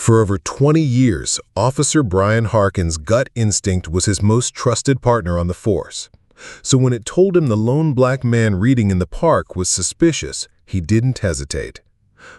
For over 20 years, Officer Brian Harkin's gut instinct was his most trusted partner on the force. So when it told him the lone black man reading in the park was suspicious, he didn't hesitate.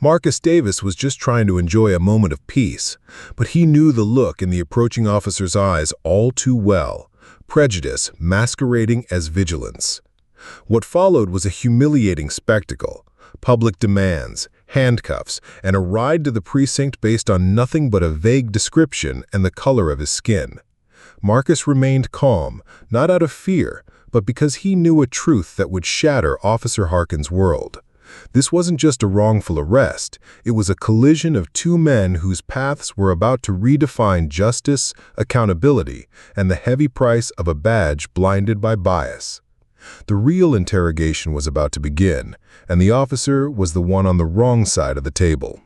Marcus Davis was just trying to enjoy a moment of peace, but he knew the look in the approaching officer's eyes all too well, prejudice masquerading as vigilance. What followed was a humiliating spectacle: public demands, handcuffs, and a ride to the precinct based on nothing but a vague description and the color of his skin. Marcus remained calm, not out of fear, but because he knew a truth that would shatter Officer Harkin's world. This wasn't just a wrongful arrest, it was a collision of two men whose paths were about to redefine justice, accountability, and the heavy price of a badge blinded by bias. The real interrogation was about to begin, and the officer was the one on the wrong side of the table.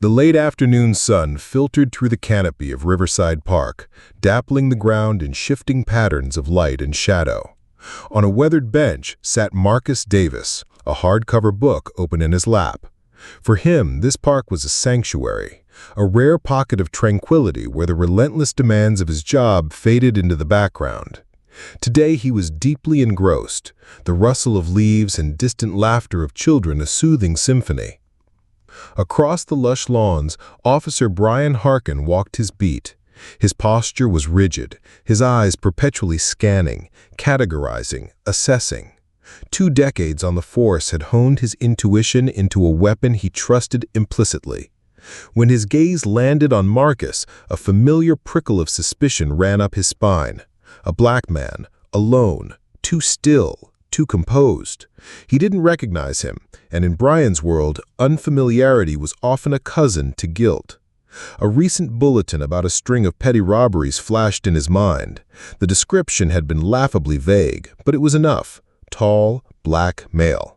The late afternoon sun filtered through the canopy of Riverside Park, dappling the ground in shifting patterns of light and shadow. On a weathered bench sat Marcus Davis, a hardcover book open in his lap. For him, this park was a sanctuary, a rare pocket of tranquility where the relentless demands of his job faded into the background. Today he was deeply engrossed, the rustle of leaves and distant laughter of children a soothing symphony. Across the lush lawns, Officer Brian Harkin walked his beat. His posture was rigid, his eyes perpetually scanning, categorizing, assessing. 2 decades on the force had honed his intuition into a weapon he trusted implicitly. When his gaze landed on Marcus, a familiar prickle of suspicion ran up his spine. A black man, alone, too still, too composed. He didn't recognize him, and in Brian's world, unfamiliarity was often a cousin to guilt. A recent bulletin about a string of petty robberies flashed in his mind. The description had been laughably vague, but it was enough. Tall, black male.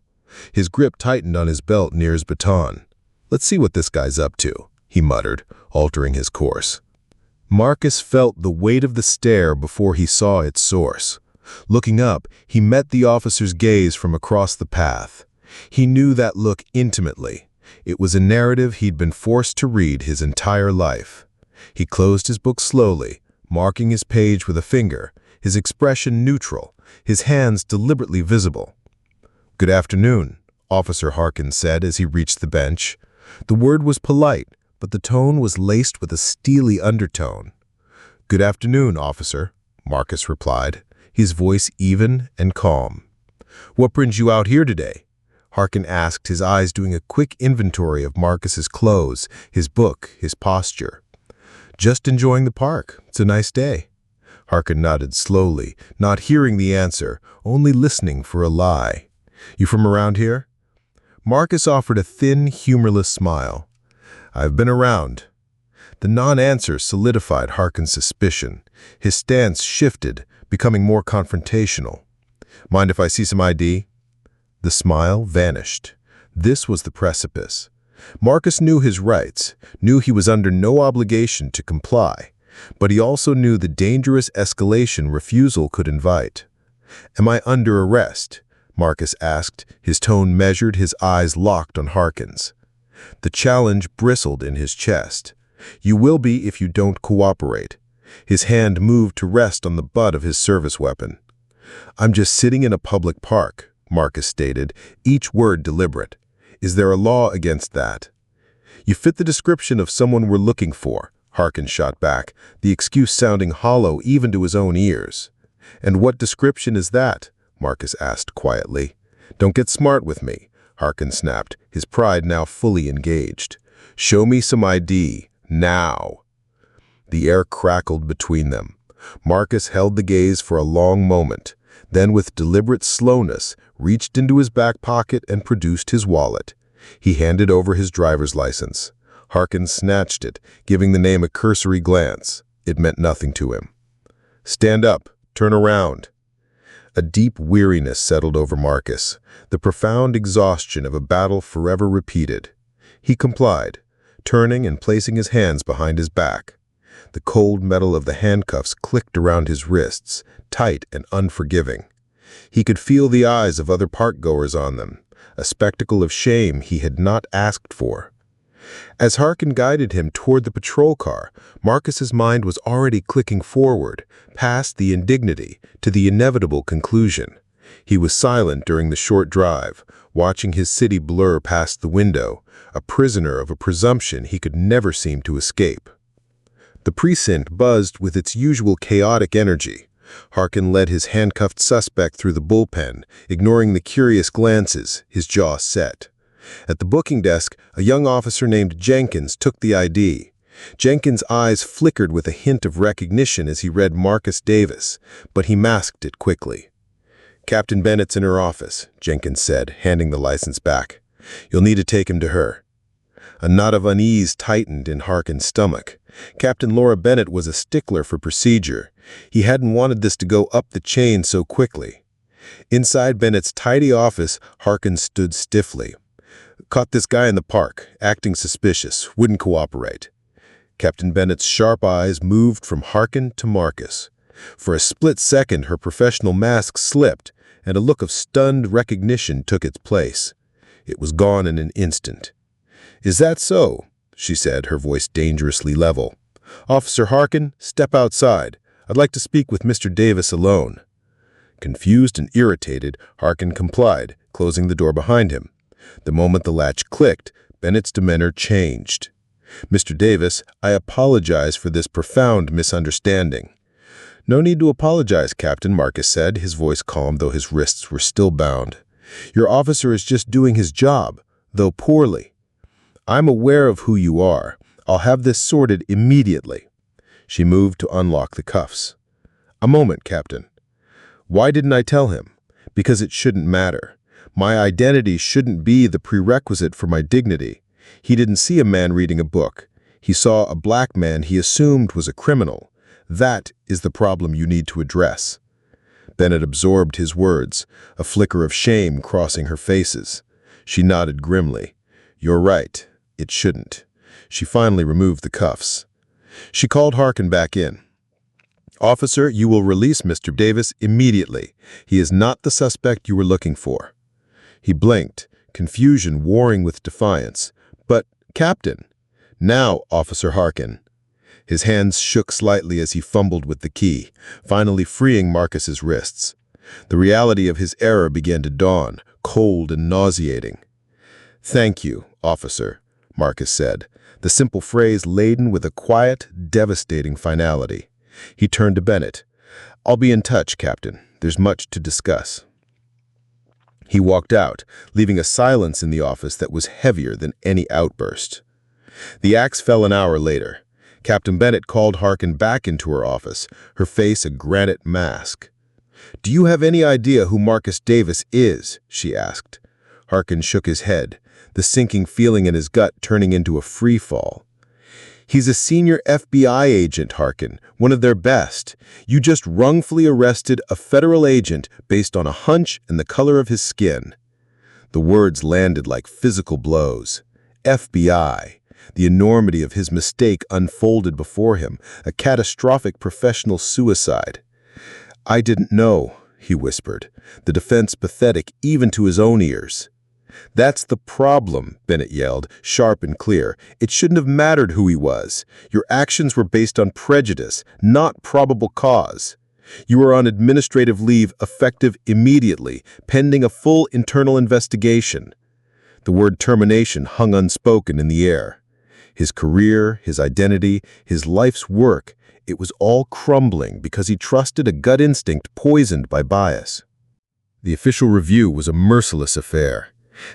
His grip tightened on his belt near his baton. "Let's see what this guy's up to," he muttered, altering his course. Marcus felt the weight of the stare before he saw its source. Looking up, he met the officer's gaze from across the path. He knew that look intimately. It was a narrative he'd been forced to read his entire life. He closed his book slowly, marking his page with a finger, his expression neutral, his hands deliberately visible. "Good afternoon," Officer Harkin said as he reached the bench. The word was polite, but the tone was laced with a steely undertone. "Good afternoon, officer," Marcus replied, his voice even and calm. "What brings you out here today?" Harkin asked, his eyes doing a quick inventory of Marcus's clothes, his book, his posture. "Just enjoying the park. It's a nice day." Harkin nodded slowly, not hearing the answer, only listening for a lie. "You from around here?" Marcus offered a thin, humorless smile. "I've been around." The non-answer solidified Harkin's suspicion. His stance shifted, becoming more confrontational. "Mind if I see some ID?" The smile vanished. This was the precipice. Marcus knew his rights, knew he was under no obligation to comply, but he also knew the dangerous escalation refusal could invite. "Am I under arrest?" Marcus asked, his tone measured, his eyes locked on Harkin's. The challenge bristled in his chest. "You will be if you don't cooperate." His hand moved to rest on the butt of his service weapon. "I'm just sitting in a public park," Marcus stated, each word deliberate. "Is there a law against that?" "You fit the description of someone we're looking for," Harkin shot back, the excuse sounding hollow even to his own ears. "And what description is that?" Marcus asked quietly. "Don't get smart with me," Harkin snapped, his pride now fully engaged. "Show me some ID, now." The air crackled between them. Marcus held the gaze for a long moment, then with deliberate slowness reached into his back pocket and produced his wallet. He handed over his driver's license. Harkin snatched it, giving the name a cursory glance. It meant nothing to him. "Stand up, turn around." A deep weariness settled over Marcus, the profound exhaustion of a battle forever repeated. He complied, turning and placing his hands behind his back. The cold metal of the handcuffs clicked around his wrists, tight and unforgiving. He could feel the eyes of other park-goers on them, a spectacle of shame he had not asked for. As Harkin guided him toward the patrol car, Marcus's mind was already clicking forward, past the indignity, to the inevitable conclusion. He was silent during the short drive, watching his city blur past the window, a prisoner of a presumption he could never seem to escape. The precinct buzzed with its usual chaotic energy. Harkin led his handcuffed suspect through the bullpen, ignoring the curious glances, his jaw set. At the booking desk, a young officer named Jenkins took the ID. Jenkins' eyes flickered with a hint of recognition as he read Marcus Davis, but he masked it quickly. "Captain Bennett's in her office," Jenkins said, handing the license back. "You'll need to take him to her." A knot of unease tightened in Harkin's stomach. Captain Laura Bennett was a stickler for procedure. He hadn't wanted this to go up the chain so quickly. Inside Bennett's tidy office, Harkin stood stiffly. "Caught this guy in the park, acting suspicious, wouldn't cooperate." Captain Bennett's sharp eyes moved from Harkin to Marcus. For a split second, her professional mask slipped, and a look of stunned recognition took its place. It was gone in an instant. "Is that so?" she said, her voice dangerously level. "Officer Harkin, step outside. I'd like to speak with Mr. Davis alone." Confused and irritated, Harkin complied, closing the door behind him. The moment the latch clicked, Bennett's demeanor changed. "Mr. Davis, I apologize for this profound misunderstanding." "No need to apologize, Captain," Marcus said, his voice calm though his wrists were still bound. "Your officer is just doing his job, though poorly. I'm aware of who you are. I'll have this sorted immediately." She moved to unlock the cuffs. "A moment, Captain. Why didn't I tell him? Because it shouldn't matter. My identity shouldn't be the prerequisite for my dignity. He didn't see a man reading a book. He saw a black man he assumed was a criminal. That is the problem you need to address." Bennett absorbed his words, a flicker of shame crossing her faces. She nodded grimly. "You're right. It shouldn't." She finally removed the cuffs. She called Harkin back in. "Officer, you will release Mr. Davis immediately. He is not the suspect you were looking for." He blinked, confusion warring with defiance. "But, Captain." "Now, Officer Harkin." His hands shook slightly as he fumbled with the key, finally freeing Marcus's wrists. The reality of his error began to dawn, cold and nauseating. "Thank you, officer," Marcus said, the simple phrase laden with a quiet, devastating finality. He turned to Bennett. "I'll be in touch, Captain. There's much to discuss." He walked out, leaving a silence in the office that was heavier than any outburst. The axe fell an hour later. Captain Bennett called Harkin back into her office, her face a granite mask. "Do you have any idea who Marcus Davis is?" she asked. Harkin shook his head, the sinking feeling in his gut turning into a free fall. "He's a senior FBI agent, Harkin, one of their best. You just wrongfully arrested a federal agent based on a hunch and the color of his skin." The words landed like physical blows. FBI. The enormity of his mistake unfolded before him, a catastrophic professional suicide. "I didn't know," he whispered, the defense pathetic even to his own ears. "That's the problem," Bennett yelled, sharp and clear. "It shouldn't have mattered who he was. Your actions were based on prejudice, not probable cause. You are on administrative leave effective immediately, pending a full internal investigation." The word termination hung unspoken in the air. His career, his identity, his life's work, it was all crumbling because he trusted a gut instinct poisoned by bias. The official review was a merciless affair.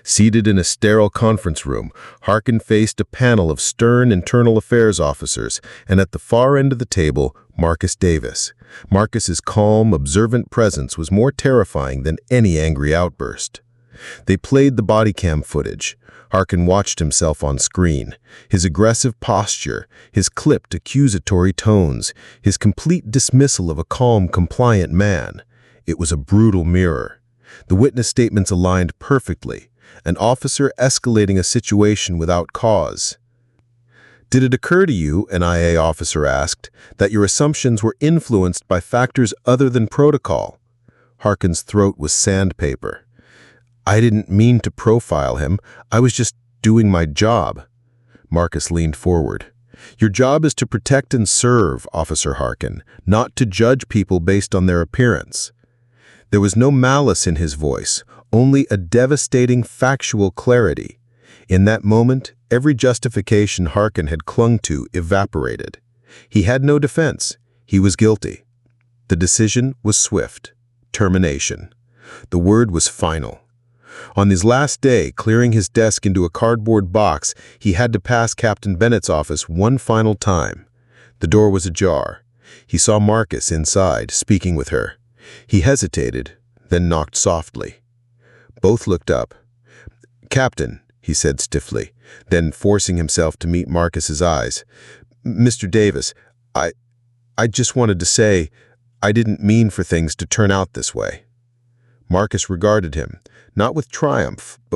Seated in a sterile conference room, Harkin faced a panel of stern internal affairs officers, and at the far end of the table, Marcus Davis. Marcus's calm, observant presence was more terrifying than any angry outburst. They played the body cam footage. Harkin watched himself on screen. His aggressive posture, his clipped accusatory tones, his complete dismissal of a calm, compliant man. It was a brutal mirror. The witness statements aligned perfectly. An officer escalating a situation without cause. "Did it occur to you," an IA officer asked, "that your assumptions were influenced by factors other than protocol?" Harkin's throat was sandpaper. "I didn't mean to profile him. I was just doing my job." Marcus leaned forward. "Your job is to protect and serve, Officer Harkin, not to judge people based on their appearance." There was no malice in his voice, only a devastating factual clarity. In that moment, every justification Harkin had clung to evaporated. He had no defense. He was guilty. The decision was swift. Termination. The word was final. On his last day, clearing his desk into a cardboard box, he had to pass Captain Bennett's office one final time. The door was ajar. He saw Marcus inside, speaking with her. He hesitated, then knocked softly. Both looked up. "Captain," he said stiffly, then forcing himself to meet Marcus's eyes. "Mr. Davis, I just wanted to say I didn't mean for things to turn out this way." Marcus regarded him, not with triumph, but